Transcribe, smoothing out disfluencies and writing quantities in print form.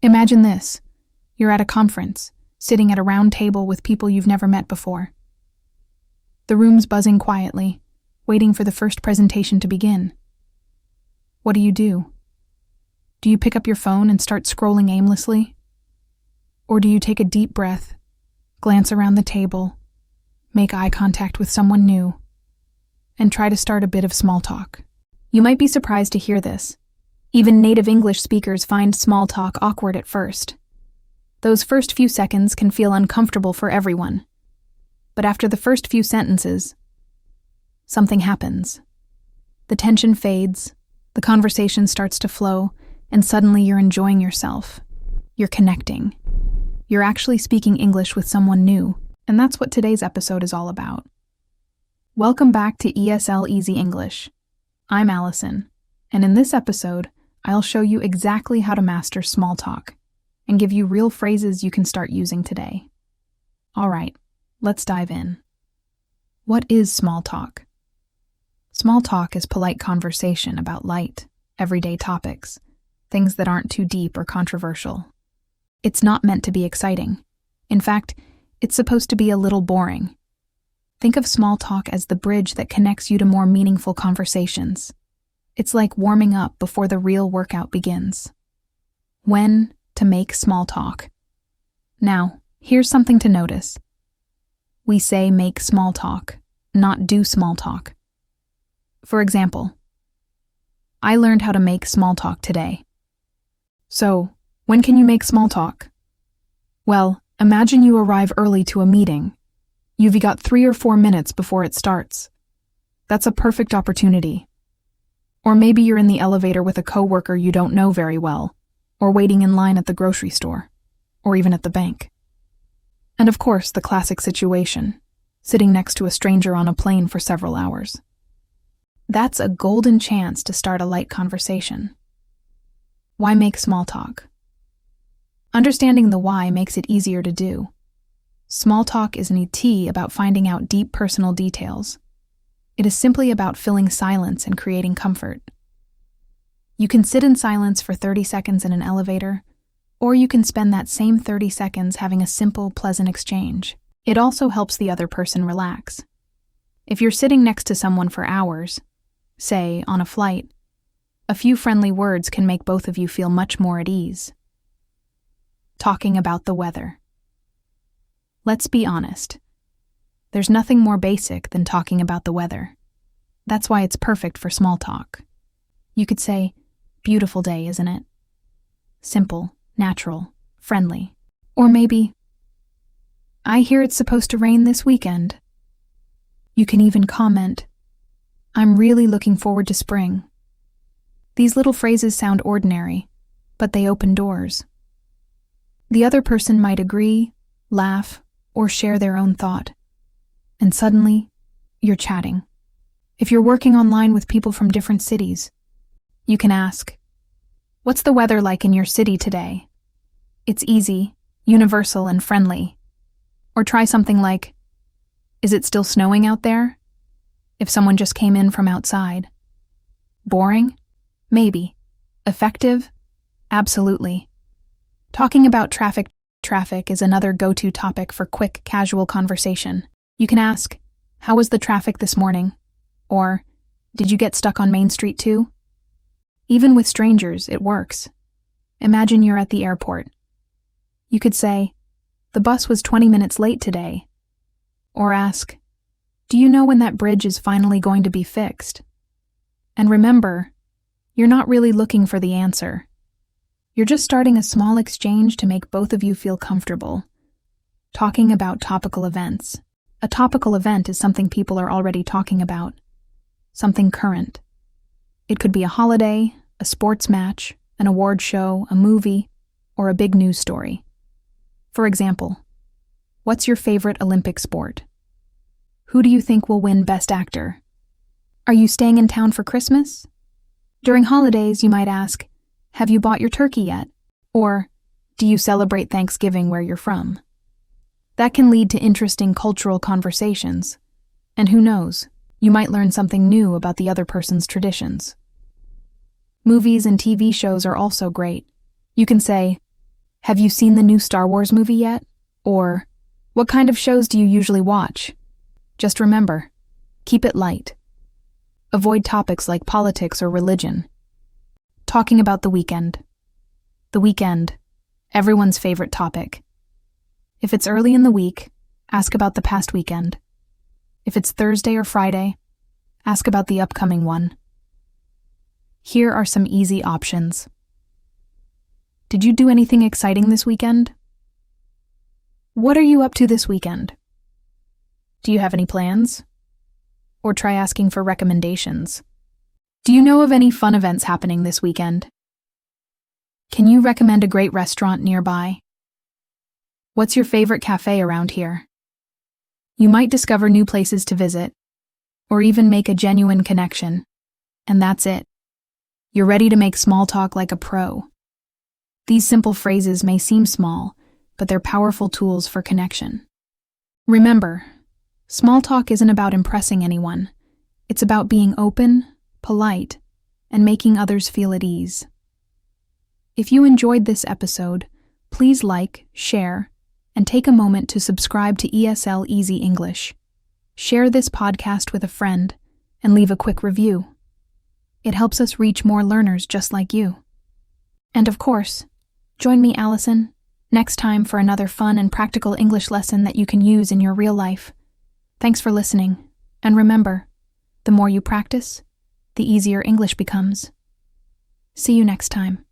Imagine this. You're at a conference, sitting at a round table with people you've never met before. The room's buzzing quietly, waiting for the first presentation to begin. What do? Do you pick up your phone and start scrolling aimlessly? Or do you take a deep breath, glance around the table, make eye contact with someone new, and try to start a bit of small talk? You might be surprised to hear this. Even native English speakers find small talk awkward at first. Those first few seconds can feel uncomfortable for everyone. But after the first few sentences, something happens. The tension fades, the conversation starts to flow, and suddenly you're enjoying yourself. You're connecting. You're actually speaking English with someone new, and that's what today's episode is all about. Welcome back to ESL-Easy English. I'm Alison, and in this episode, I'll show you exactly how to master small talk and give you real phrases you can start using today. All right, let's dive in. What is small talk? Small talk is polite conversation about light, everyday topics, things that aren't too deep or controversial. It's not meant to be exciting. In fact, it's supposed to be a little boring. Think of small talk as the bridge that connects you to more meaningful conversations. It's like warming up before the real workout begins. When to make small talk. Now, here's something to notice. We say make small talk, not do small talk. For example, I learned how to make small talk today. So, when can you make small talk? Well, imagine you arrive early to a meeting. You've got 3 or 4 minutes before it starts. That's a perfect opportunity. Or maybe you're in the elevator with a coworker you don't know very well, or waiting in line at the grocery store, or even at the bank. And of course, the classic situation, sitting next to a stranger on a plane for several hours. That's a golden chance to start a light conversation. Why make small talk? Understanding the why makes it easier to do. Small talk isn't about finding out deep personal details. It is simply about filling silence and creating comfort. You can sit in silence for 30 seconds in an elevator, or you can spend that same 30 seconds having a simple, pleasant exchange. It also helps the other person relax. If you're sitting next to someone for hours, say on a flight, a few friendly words can make both of you feel much more at ease. Talking about the weather. Let's be honest. There's nothing more basic than talking about the weather. That's why it's perfect for small talk. You could say, beautiful day, isn't it? Simple, natural, friendly. Or maybe, I hear it's supposed to rain this weekend. You can even comment, I'm really looking forward to spring. These little phrases sound ordinary, but they open doors. The other person might agree, laugh, or share their own thought. And suddenly, you're chatting. If you're working online with people from different cities, you can ask, what's the weather like in your city today? It's easy, universal, and friendly. Or try something like, is it still snowing out there? If someone just came in from outside. Boring? Maybe. Effective? Absolutely. Talking about traffic is another go-to topic for quick, casual conversation. You can ask, how was the traffic this morning? Or, did you get stuck on Main Street too? Even with strangers, it works. Imagine you're at the airport. You could say, the bus was 20 minutes late today. Or ask, do you know when that bridge is finally going to be fixed? And remember, you're not really looking for the answer. You're just starting a small exchange to make both of you feel comfortable. Talking about topical events. A topical event is something people are already talking about. Something current. It could be a holiday, a sports match, an award show, a movie, or a big news story. For example, what's your favorite Olympic sport? Who do you think will win Best Actor? Are you staying in town for Christmas? During holidays, you might ask, have you bought your turkey yet? Or, do you celebrate Thanksgiving where you're from? That can lead to interesting cultural conversations. And who knows, you might learn something new about the other person's traditions. Movies and TV shows are also great. You can say, Have you seen the new Star Wars movie yet? Or, what kind of shows do you usually watch? Just remember, keep it light. Avoid topics like politics or religion. Talking about the weekend. The weekend, everyone's favorite topic. If it's early in the week, ask about the past weekend. If it's Thursday or Friday, ask about the upcoming one. Here are some easy options. Did you do anything exciting this weekend? What are you up to this weekend? Do you have any plans? Or try asking for recommendations. Do you know of any fun events happening this weekend? Can you recommend a great restaurant nearby? What's your favorite cafe around here? You might discover new places to visit, or even make a genuine connection. And that's it. You're ready to make small talk like a pro. These simple phrases may seem small, but they're powerful tools for connection. Remember, small talk isn't about impressing anyone. It's about being open, polite, and making others feel at ease. If you enjoyed this episode, please like, share, and take a moment to subscribe to ESL-Easy English. Share this podcast with a friend and leave a quick review. It helps us reach more learners just like you. And of course, join me, Alison, next time for another fun and practical English lesson that you can use in your real life. Thanks for listening, and remember, the more you practice, the easier English becomes. See you next time.